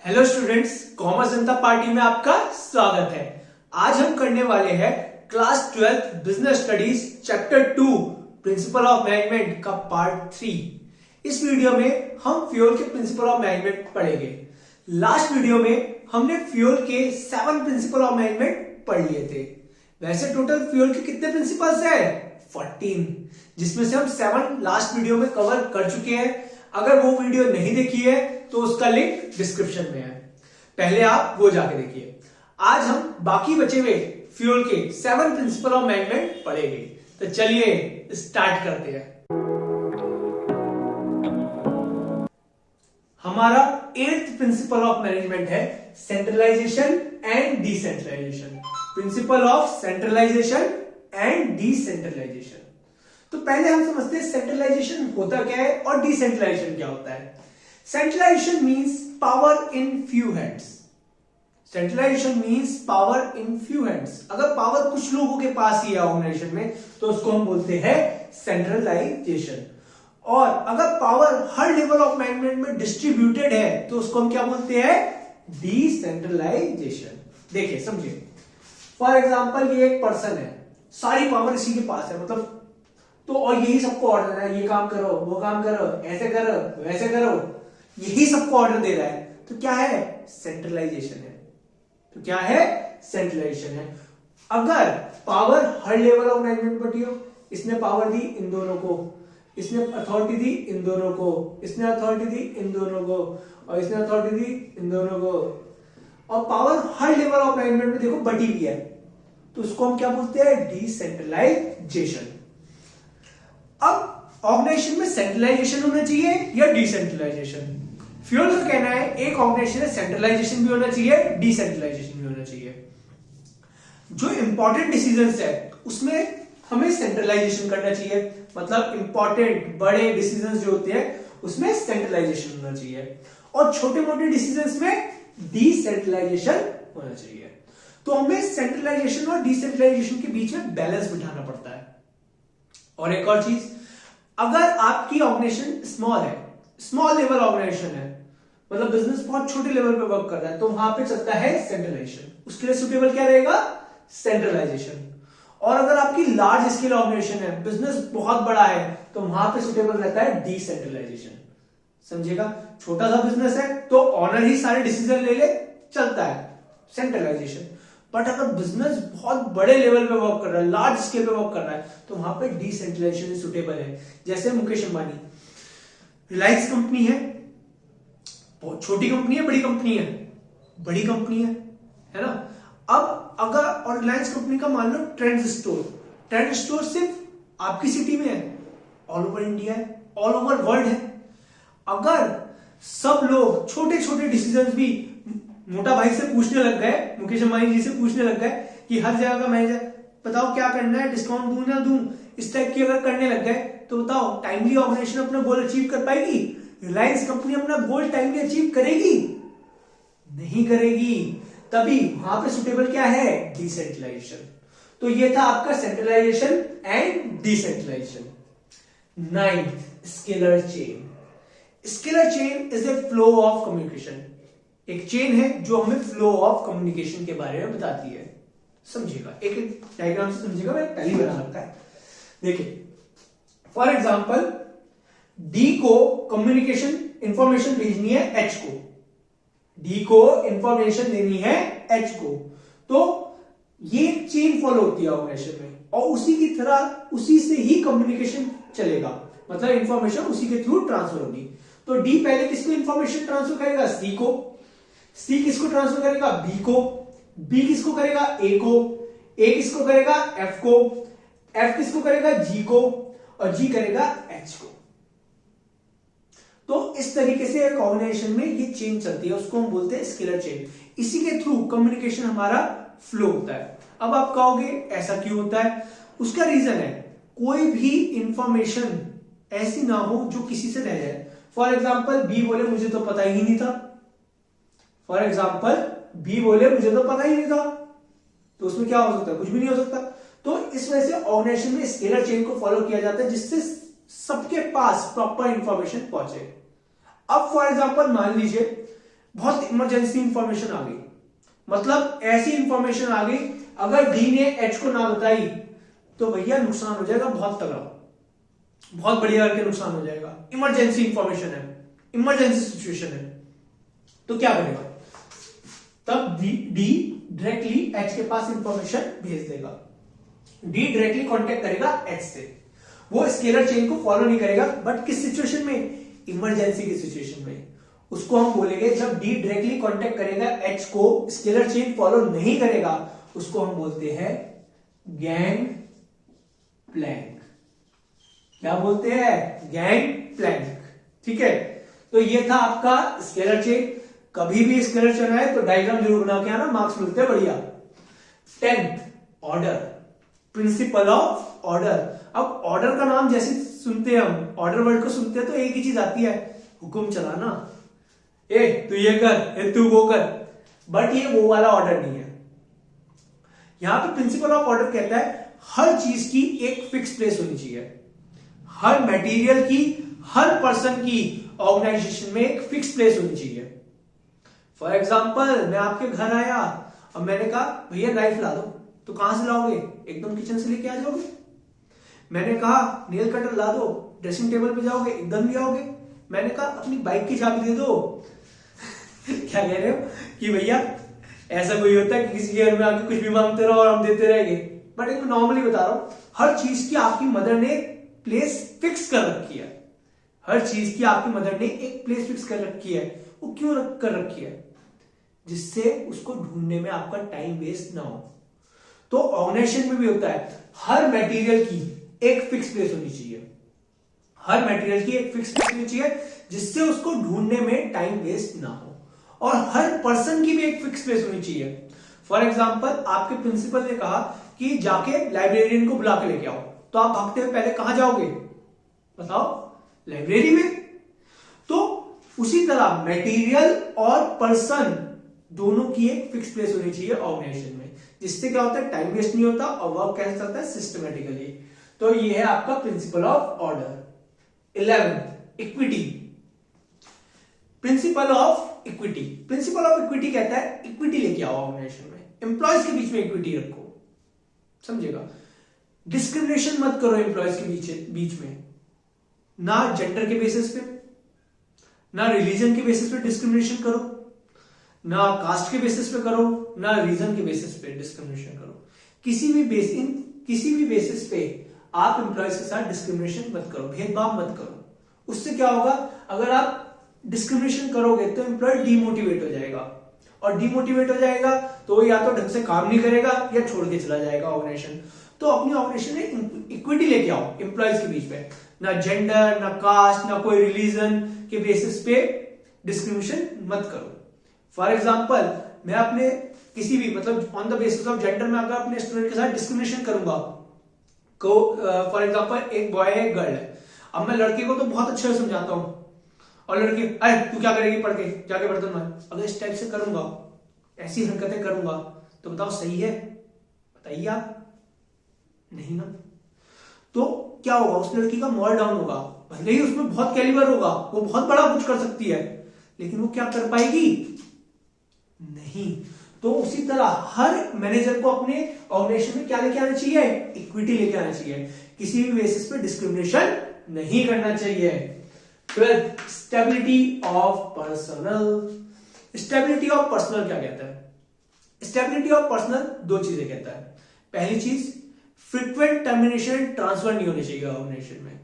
Hello students, commerce जनता party में आपका स्वागत है। आज हम करने वाले हैं class 12 business studies chapter 2 principal of management का पार्ट 3। इस वीडियो में हम फ्यूल के प्रिंसिपल ऑफ मैनेजमेंट पढ़ेंगे। लास्ट वीडियो में हमने फ्यूल के 7 प्रिंसिपल ऑफ मैनेजमेंट पढ़ लिए थे। वैसे टोटल फ्यूल के कितने प्रिंसिपल्स है? 14, जिसमें से हम 7 लास्ट वीडियो में कवर कर चुके हैं। अगर वो वीडियो नहीं देखी है तो उसका लिंक डिस्क्रिप्शन में है, पहले आप वो जाके देखिए। आज हम बाकी बचे हुए फ्यूल के 7 प्रिंसिपल ऑफ मैनेजमेंट पढ़ेंगे। तो चलिए स्टार्ट करते हैं। हमारा 8th प्रिंसिपल ऑफ मैनेजमेंट है centralisation and decentralisation. Principle of centralisation and decentralisation. तो पहले हम समझते हैं सेंट्रलाइजेशन होता क्या है और डिसेंट्रलाइजेशन क्या होता है। Centralisation means power in few hands. Centralisation means power in few hands. अगर पावर कुछ लोगों के पास ही है ऑर्गेनाइजेशन में तो उसको हम बोलते हैं सेंट्रलाइजेशन। और अगर power her level of management में डिस्ट्रीब्यूटेड है तो उसको हम क्या बोलते हैं? डिसेंट्रलाइजेशन। देखिए समझिए, फॉर एग्जांपल ये एक पर्सन है, सारी पावर इसी के पास है, मतलब तो और यही सबको ऑर्डर है, ये काम करो, वो काम करो, ऐसे करो, वैसे करो, यही सबको ऑर्डर दे रहा है। तो क्या है? सेंट्रलाइजेशन है। तो क्या है? सेंट्रलाइजेशन है। अगर power her level of management बटी हो, इसने पावर दी इन दोनों को, इसने अथॉरिटी दी इन दोनों को, इसने अथॉरिटी दी इन दोनों को, और इसने अथॉरिटी दी इन दोनों को, और power her level of management में देखो बटी हुई है, तो उसको हम क्या बोलते हैं? डिसेंट्रलाइजेशन। अब ऑर्गेनाइजेशन में सेंट्रलाइजेशन होना चाहिए या डिसेंट्रलाइजेशन? फ्यूल का कहना है एक ऑर्गेनाइजेशन में सेंट्रलाइजेशन भी होना चाहिए, डिसेंट्रलाइजेशन भी होना चाहिए। जो इंपॉर्टेंट डिसीजंस है उसमें हमें सेंट्रलाइजेशन करना चाहिए, मतलब इंपॉर्टेंट बड़े डिसीजंस जो होते हैं उसमें सेंट्रलाइजेशन होना चाहिए, और छोटे मोटे डिसीजंस में डिसेंट्रलाइजेशन होना चाहिए। तो हमें सेंट्रलाइजेशन और डिसेंट्रलाइजेशन के बीच में बैलेंस बिठाना पड़ता है। और एक और चीज, अगर आपकी ऑर्गेनाइजेशन स्मॉल है, स्मॉल लेवल ऑर्गेनाइजेशन है, मतलब बिजनेस बहुत छोटे लेवल पे वर्क कर रहा है, तो वहां पे चलता है सेंट्रलाइजेशन। उसके लिए सुटेबल क्या रहेगा? सेंट्रलाइजेशन। और अगर आपकी लार्ज स्केल ऑर्गेनाइजेशन है, बिजनेस बहुत बड़ा है, तो वहां पे सुटेबल रहता है डिसेंट्रलाइजेशन। समझेगा? छोटा सा बिजनेस है तो ऑनर ही सारे डिसीजन ले ले, चलता है सेंट्रलाइजेशन। बट अगर बिजनेस बहुत बड़े लेवल पे वर्क कर रहा है, लार्ज स्केल पे वर्क कर रहा है, तो वहां पे डिसेंट्रलाइजेशन सुटेबल है। जैसे मुकेश अंबानी, रिलायंस कंपनी है, बहुत छोटी कंपनी है, बड़ी कंपनी है, बड़ी कंपनी है ना। अब अगर और रिलायंस कंपनी का मान लो ट्रेंड्स स्टोर सिर्फ आपकी सिटी में है, ऑल ओवर इंडिया है, ऑल ओवर वर्ल्ड है। अगर सब लोग छोटे छोटे डिसीजन भी मोटा भाई से पूछने लग गए, मुकेश अंबानी जी से पूछने लग गए कि हर जगह का मैनेजर बताओ क्या करना है, डिस्काउंट दूं ना दूं, इस टाइप की अगर करने लग गए, तो बताओ टाइमली ऑर्गेनाइजेशन अपना गोल अचीव कर पाएगी? रिलायंस कंपनी अपना गोल टाइमली अचीव करेगी? नहीं करेगी। तभी वहां पे सुटेबल क्या है? डिसेंट्रलाइजेशन। तो ये था आपका centralisation and decentralisation. 9th, scalar chain. Scalar chain is a flow of communication. एक चेन है जो हमें फ्लो ऑफ कम्युनिकेशन के बारे में बताती है। समझिएगा, एक एक डायग्राम से समझिएगा, मैं पहले बना रखा है। देखिए फॉर एग्जांपल, डी को कम्युनिकेशन इंफॉर्मेशन भेजनी है एच को, डी को इंफॉर्मेशन देनी है एच को, तो ये एक चेन फॉलो होती है ऑर्गेनाइजेशन में, और उसी की तरह उसी से ही कम्युनिकेशन चलेगा, मतलब इंफॉर्मेशन उसी के थ्रू ट्रांसफर होगी। तो डी पहले किसको इंफॉर्मेशन ट्रांसफर करेगा? सी को। सी किसको ट्रांसफर करेगा? बी को। बी किसको करेगा? ए को। ए किसको करेगा? एफ को। एफ किसको करेगा? जी को। और जी करेगा एच को। तो इस तरीके से एक ऑर्गेनाइजेशन में ये चेन चलती है, उसको हम बोलते हैं स्केलर चेन। इसी के थ्रू कम्युनिकेशन हमारा फ्लो होता है। अब आप कहोगे ऐसा क्यों होता है? उसका रीजन है, कोई भी इंफॉर्मेशन ऐसी ना हो जो किसी से रह जाए। फॉर एग्जाम्पल, बी बोले मुझे तो पता ही नहीं था, फॉर एग्जाम्पल बी बोले मुझे तो पता ही नहीं था, तो उसमें क्या हो सकता है? कुछ भी नहीं हो सकता। तो इस वजह से ऑर्गेनाइजेशन में स्केलर चेन को फॉलो किया जाता है, जिससे सबके पास प्रॉपर इंफॉर्मेशन पहुंचे। अब फॉर एग्जाम्पल मान लीजिए बहुत इमरजेंसी इंफॉर्मेशन आ गई, मतलब ऐसी इंफॉर्मेशन आ गई, अगर डी ने एच को ना बताई तो भैया नुकसान हो जाएगा बहुत तगड़ा, बहुत बढ़िया करके नुकसान हो जाएगा। इमरजेंसी इंफॉर्मेशन है, इमरजेंसी सिचुएशन है, तो क्या करेगा, तब डी डायरेक्टली एच के पास इंफॉर्मेशन भेज देगा। डी डायरेक्टली कांटेक्ट करेगा एच से, वो स्केलर चेन को फॉलो नहीं करेगा, बट किस सिचुएशन में, इमरजेंसी की सिचुएशन में। उसको हम बोलेंगे जब डी डायरेक्टली कांटेक्ट करेगा एच को, स्केलर चेन फॉलो नहीं करेगा, उसको हम बोलते हैं गैंग प्लैंक। क्या बोलते हैं, गैंग प्लैंक। ठीक है, तो ये था आपका स्केलर चेन। कभी भी स्केलर चेन है तो डायग्राम जरूर बना के आना, मार्क्स मिलते हैं बढ़िया। 10th order, principle of order. अब ऑर्डर का नाम जैसे सुनते हैं हम, ऑर्डर वर्ड को सुनते हैं तो एक ही चीज आती है, हुक्म चलाना, ए तू ये कर, ए तू वो कर, बट ये वो वाला ऑर्डर नहीं है। यहां पे प्रिंसिपल ऑफ ऑर्डर कहता है हर चीज की एक फिक्स प्लेस होनी चाहिए, हर मटेरियल की, हर पर्सन की ऑर्गेनाइजेशन में एक फिक्स प्लेस होनी चाहिए। फॉर एग्जाम्पल मैं आपके घर आया और मैंने कहा भैया नाइफ ला दो, तो कहां से लाओगे, एकदम किचन से लेके आ जाओगे। मैंने कहा नेल कटर ला दो, ड्रेसिंग टेबल पे जाओगे, एकदम ले आओगे। मैंने कहा अपनी बाइक की चाबी दे दो क्या कह रहे हो कि भैया ऐसा कोई होता है कि किसी के घर में आके कुछ भी मांगते रहो और हम देते रहेंगे, बट एक नॉर्मली बता रहा हूं, हर चीज की आपकी मदर ने प्लेस फिक्स कर रखी है, हर चीज की आपकी मदर ने एक प्लेस फिक्स कर रखी है। वो क्यों कर रखी है, जिससे उसको ढूंढने में आपका टाइम वेस्ट ना हो। तो ऑर्गेनाइजेशन में भी होता है, हर मटेरियल की एक फिक्स प्लेस होनी चाहिए, हर मटेरियल की एक फिक्स प्लेस होनी चाहिए जिससे उसको ढूंढने में टाइम वेस्ट ना हो, और हर पर्सन की भी एक फिक्स प्लेस होनी चाहिए। फॉर एग्जाम्पल आपके प्रिंसिपल ने कहा कि जाके लाइब्रेरियन को बुला के लेके आओ, तो आप भागते हुए पहले कहां जाओगे, बताओ, लाइब्रेरी में। तो उसी तरह मटेरियल और पर्सन दोनों की एक फिक्स प्लेस होनी चाहिए ऑर्गेनाइजेशन में, जिससे क्या होता है, टाइम वेस्ट नहीं होता और वर्क कैसे चलता है, सिस्टमेटिकली। तो ये है आपका principle of order. 11th equity, principle of equity. Principle of equity कहता है इक्विटी लेके आओ ऑर्गेनाइजेशन में, एम्प्लॉयज के बीच में इक्विटी रखो, समझेगा। डिस्क्रिमिनेशन मत करो एम्प्लॉयज के बीच में, ना जेंडर के बेसिस पे, ना रिलीजन के बेसिस पे डिस्क्रिमिनेशन करो, ना कास्ट के बेसिस पे करो, ना रीजन के बेसिस पे डिस्क्रिमिनेशन करो। किसी भी बेसिस पे आप एम्प्लॉयज के साथ डिस्क्रिमिनेशन मत करो, भेदभाव मत करो। उससे क्या होगा, अगर आप डिस्क्रिमिनेशन करोगे तो एम्प्लॉय डीमोटिवेट हो जाएगा, और डीमोटिवेट हो जाएगा तो या तो ढंग से काम नहीं करेगा या छोड़ के चला जाएगा ऑर्गेनाइजेशन। तो अपनी ऑर्गेनाइजेशन में इक्विटी लेके आओ एम्प्लॉयज के बीच में, ना जेंडर, ना कास्ट, ना कोई रिलीजन के बेसिस पे डिस्क्रिमिनेशन मत करो। फॉर एग्जाम्पल मैं अपने किसी भी, मतलब on the basis of gender में अगर अपने स्टूडेंट के साथ डिस्क्रिमिनेशन करूंगा, फॉर एग्जाम्पल एक बॉय है, एक गर्ल है, अब मैं लड़के को तो बहुत अच्छे से समझाता हूं, और लड़की अरे तू क्या करेगी पढ़ के, जाके बर्तन मांज, अगर इस टाइप से करूंगा, ऐसी हरकतें करूंगा, तो बताओ सही है, बताइए आप, नहीं ना। तो क्या होगा, उस लड़की का मोरल डाउन होगा, भले ही उसमें बहुत कैलिबर होगा, वो बहुत बड़ा कुछ कर सकती है, लेकिन वो क्या कर पाएगी, नहीं। तो उसी तरह हर मैनेजर को अपने ऑर्गेनाइजेशन में क्या लेके आना चाहिए, इक्विटी लेके आना चाहिए, किसी भी बेसिस पे डिस्क्रिमिनेशन नहीं करना चाहिए। 12th stability of personal. Stability of personal क्या कहता है, स्टेबिलिटी ऑफ पर्सनल दो चीजें कहता है। पहली चीज, फ्रीक्वेंट टर्मिनेशन ट्रांसफर नहीं होने चाहिए ऑर्गेनाइजेशन में,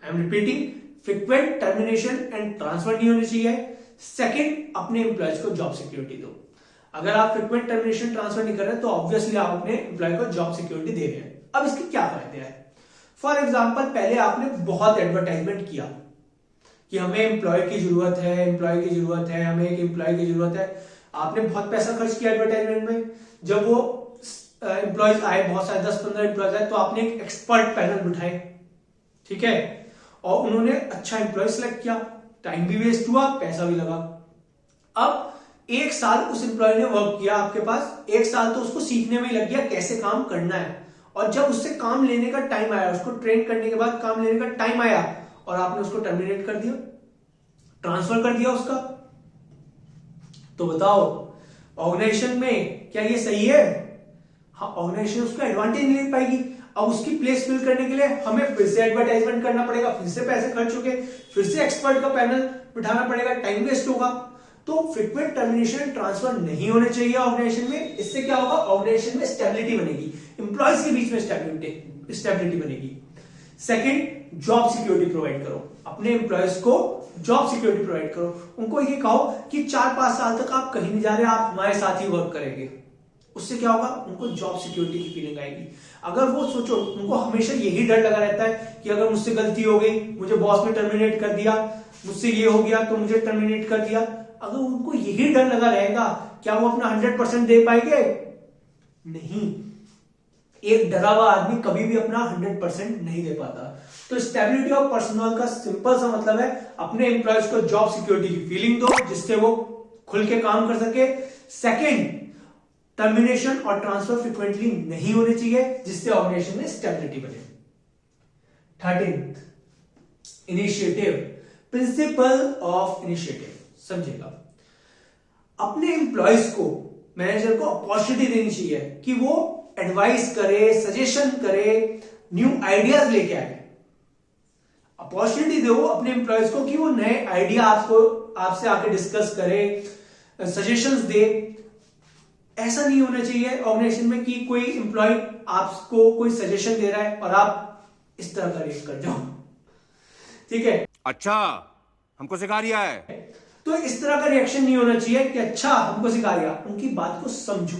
I am repeating, frequent termination and transfer नहीं होने चाहिए। सेकंड, अपने एम्प्लॉयज को जॉब सिक्योरिटी दो। अगर आप फ्रीक्वेंट टर्मिनेशन ट्रांसफर नहीं कर रहे तो ऑब्वियसली आप अपने एम्प्लॉय को जॉब सिक्योरिटी दे रहे हैं। अब इसके क्या फायदे हैं, फॉर एग्जाम्पल पहले आपने बहुत एडवर्टाइजमेंट किया कि हमें एम्प्लॉय की जरूरत है, एम्प्लॉय की जरूरत है, हमें एक एम्प्लॉय की जरूरत है, आपने बहुत पैसा खर्च किया एडवर्टाइजमेंट में। जब वो एम्प्लॉयज आए, बहुत सारे 10-15 एम्प्लॉयज आए, तो आपने एक एक्सपर्ट पैनल बिठाए, ठीक है, और उन्होंने अच्छा एम्प्लॉय सेलेक्ट किया, टाइम भी वेस्ट हुआ, पैसा भी लगा। अब एक साल उस एम्प्लॉय ने वर्क किया आपके पास, एक साल तो उसको सीखने में लग गया कैसे काम करना है, और जब उससे काम लेने का टाइम आया, उसको ट्रेन करने के बाद काम लेने का टाइम आया, और आपने उसको टर्मिनेट कर दिया, ट्रांसफर कर दिया उसका, तो बताओ ऑर्गेनाइजेशन में क्या ये सही है? हाँ, ऑर्गेनाइजेशन उसका एडवांटेज नहीं ले पाएगी। अब उसकी प्लेस फिल करने के लिए हमें फिर से एडवर्टाइजमेंट करना पड़ेगा, फिर से पैसे खर्च होंगे, फिर से एक्सपर्ट का पैनल बिठाना पड़ेगा, टाइम वेस्ट होगा। तो फ्रीक्वेंट टर्मिनेशन ट्रांसफर नहीं होने चाहिए ऑर्गेनाइजेशन में। इससे क्या होगा? ऑर्गेनाइजेशन में स्टेबिलिटी बनेगी, एम्प्लॉयज के बीच में स्टेबिलिटी बनेगी। सेकंड, जॉब सिक्योरिटी प्रोवाइड करो, अपने एम्प्लॉयज को जॉब सिक्योरिटी प्रोवाइड करो। उनको ये कहो कि 4-5 साल तक आप कहीं नहीं जा रहे, आप हमारे साथ ही वर्क करेंगे। उससे क्या होगा? उनको जॉब सिक्योरिटी की फीलिंग आएगी। अगर वो सोचो, उनको हमेशा यही डर लगा रहता है कि अगर मुझसे गलती हो गई, मुझे बॉस ने टर्मिनेट कर दिया, मुझसे ये हो गया तो मुझे टर्मिनेट कर दिया, अगर उनको यही डर लगा रहेगा, क्या वो अपना 100% दे पाएंगे? नहीं। एक डरा हुआ आदमी कभी भी अपना 100% नहीं दे पाता। तो स्टेबिलिटी ऑफ पर्सनल का सिंपल सा मतलब है अपने एम्प्लॉयज को जॉब सिक्योरिटी की फीलिंग दो, जिससे वो खुल के काम कर सके। सेकंड, टर्मिनेशन और ट्रांसफर फ्रीक्वेंटली नहीं होने चाहिए, जिससे ऑर्गेनाइजेशन में स्टेबिलिटी बने। 13th, initiative, principle of initiative. समझेगा, अपने एम्प्लॉयज को, मैनेजर को अपॉर्चुनिटी देनी चाहिए कि वो एडवाइस करे, सजेशन करे, न्यू आइडियाज लेके आए। अपॉर्चुनिटी दो अपने एम्प्लॉयज को कि वो नए आइडिया आपसे आके डिस्कस करे, सजेशंस दे। ऐसा नहीं होना चाहिए ऑर्गेनाइजेशन में कि कोई एम्प्लॉय आपको कोई सजेशन दे रहा है और आप इस तरह का रिएक्ट कर जाओ। ठीक है, अच्छा हमको सिखा रिया है। तो इस तरह का रिएक्शन नहीं होना चाहिए कि अच्छा हमको सिखा रिया। उनकी बात को समझो,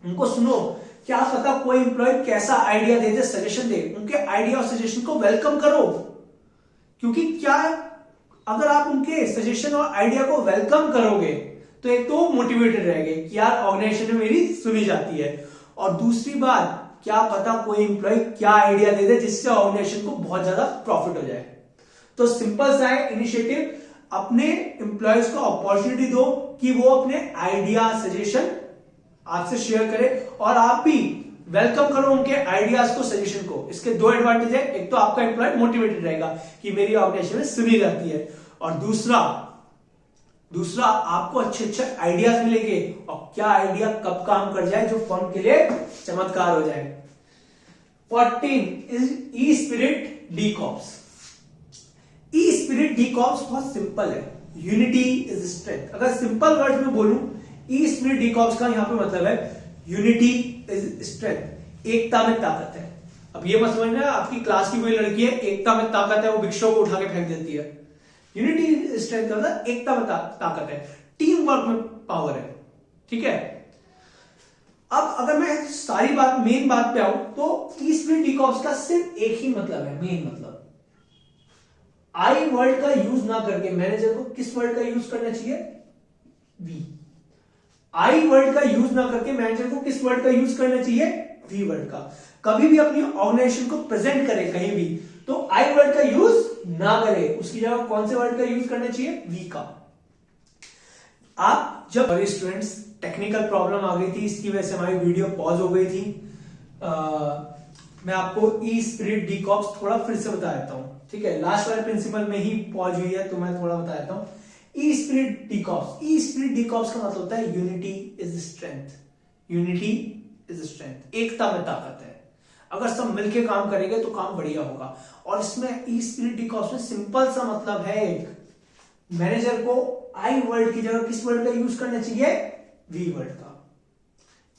उनको सुनो। क्या पता कोई एम्प्लॉय कैसा आइडिया दे, सजेशन दे, उनके आइडिया और सजेशन को वेलकम करो। क्योंकि क्या, अगर आप उनके सजेशन और आइडिया को वेलकम करोगे तो एक तो मोटिवेटेड रहेंगे कि यार ऑर्गेनाइजेशन में मेरी सुनी जाती है, और दूसरी बात, क्या पता कोई एम्प्लॉय क्या आइडिया दे दे जिससे ऑर्गेनाइजेशन को बहुत ज्यादा प्रॉफिट हो जाए। तो सिंपल सा है इनिशिएटिव, अपने एम्प्लॉयज को अपॉर्चुनिटी दो कि वो अपने आइडिया, सजेशन आपसे शेयर करे, और आप भी वेलकम करो उनके आइडियाज को, सजेशन को। इसके दो एडवांटेज है, एक तो आपका एम्प्लॉय मोटिवेटेड रहेगा कि मेरी ऑर्गेनाइजेशन में सुनी जाती है, और दूसरा आपको अच्छे आइडियाज मिलेंगे, और क्या आइडिया कब काम कर जाए जो फर्म के लिए चमत्कार हो जाए। 14 is E spirit de corps. Esprit de cops बहुत सिंपल है, यूनिटी इज स्ट्रेंथ। अगर सिंपल वर्ड में बोलूं, ई स्पिरिट डी कॉप्स का यहां पे मतलब है यूनिटी इज स्ट्रेंथ, एकता में ताकत है। अब ये मत समझना आपकी क्लास की कोई लड़की है, एकता में ताकत है, वो भिक्षों को उठा के फेंक देती है। यूनिटी स्ट्रेंथ का मतलब एकता में ताकत है, टीम वर्क में पावर है। ठीक है, अब अगर मैं सारी बात मेन बात पे आऊं तो ई स्पिरिट डी कॉप्स का सिर्फ एक ही मतलब है, मेन मतलब, आई वर्ड का यूज ना करके मैनेजर को किस वर्ड का यूज करना चाहिए? वी। आई वर्ड का यूज ना करके मैनेजर को किस वर्ड का यूज करना चाहिए? वी वर्ड का। कभी भी अपनी ऑर्गेनाइजेशन को प्रेजेंट करे कहीं भी तो आई वर्ड का यूज ना करे, उसकी जगह कौन से वर्ड का यूज करना चाहिए? वी का। आप जब स्टूडेंट्स टेक्निकल प्रॉब्लम आ गई थी, इसकी वजह से हमारी वीडियो पॉज हो गई थी। मैं आपको ई स्पिरिट डी कॉप्स थोड़ा फिर से बता देता हूं। ठीक है, लास्ट वाले प्रिंसिपल में ही पॉज हुई है तो मैं थोड़ा बता देता हूं। Esprit de corps, esprit de corps का मतलब होता है unity is strength. Unity is strength, एकता में ताकत है। अगर सब मिलकर काम करेंगे तो काम बढ़िया होगा। और इसमें ई स्पिरिट डी कॉप्स में सिंपल सा मतलब है, मैनेजर को आई वर्ड की जगह किस वर्ड का यूज करना चाहिए? वी वर्ड का।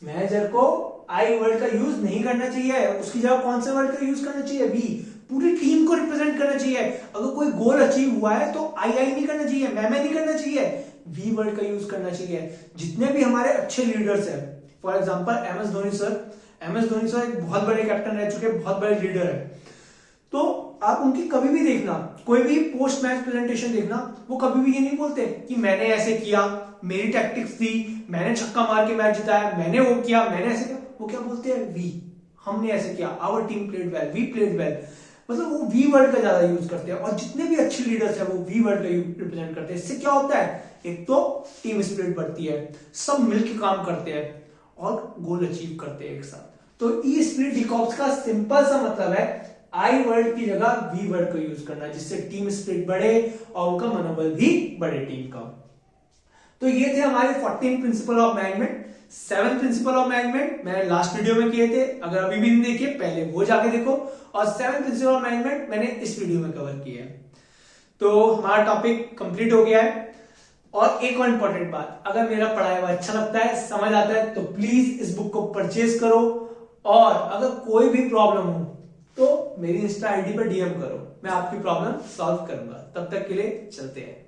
मैनेजर को आई वर्ड का यूज नहीं करना चाहिए, उसकी जगह कौन से वर्ड का यूज करना चाहिए? वी। पूरी टीम को रिप्रेजेंट करना चाहिए। अगर कोई गोल अचीव हुआ है तो आई नहीं करना चाहिए, मैं नहीं करना चाहिए, वी वर्ड का यूज करना चाहिए। जितने भी हमारे अच्छे लीडर्स हैं, for example M S Dhoni sir एक बहुत बड़े कैप्टन रह चुके, बहुत बड़े लीडर है। तो आप उनकी कभी भी देखना, कोई भी पोस्ट मैच प्रेजेंटेशन देखना, वो कभी भी ये नहीं बोलते कि मैंने ऐसे किया, मेरी टैक्टिक्स थी, मैंने छक्का मार के मैच जिताया, मैंने वो किया, मैंने ऐसे किया। वो क्या बोलते हैं? वी। हमने ऐसे किया, our team played well, we played well. मतलब वो वी वर्ड का ज्यादा यूज करते हैं, और जितने भी अच्छे लीडर्स हैं वो वी वर्ड का रिप्रेजेंट करते हैं। इससे क्या होता है? एक तो टीम स्पिरिट बढ़ती है, सब मिलकर काम करते हैं और गोल अचीव करते हैं एक साथ। तो ई स्पिरिट डी कॉप्स का सिंपल सा मतलब है आई वर्ड की जगह वी वर्ड को यूज करना, जिससे टीम स्पिरिट बढ़े और उनका मनोबल भी बढ़े टीम का। तो ये थे हमारे 14 principal of management. 7 principal of management मैंने लास्ट वीडियो में किए थे, अगर अभी भी नहीं देखे पहले वो जाके देखो, और 7 प्रिंसिपल ऑफ मैनेजमेंट मैंने इस वीडियो में कवर किया है। तो हमारा टॉपिक कंप्लीट हो गया है। और एक और इंपॉर्टेंट बात, अगर मेरा पढ़ाया हुआ अच्छा लगता है, समझ आता है, तो प्लीज इस बुक को परचेज करो, और अगर कोई भी प्रॉब्लम हो तो मेरी इंस्टा आईडी पर डीएम करो, मैं आपकी प्रॉब्लम सॉल्व करूंगा। तब तक के लिए चलते हैं।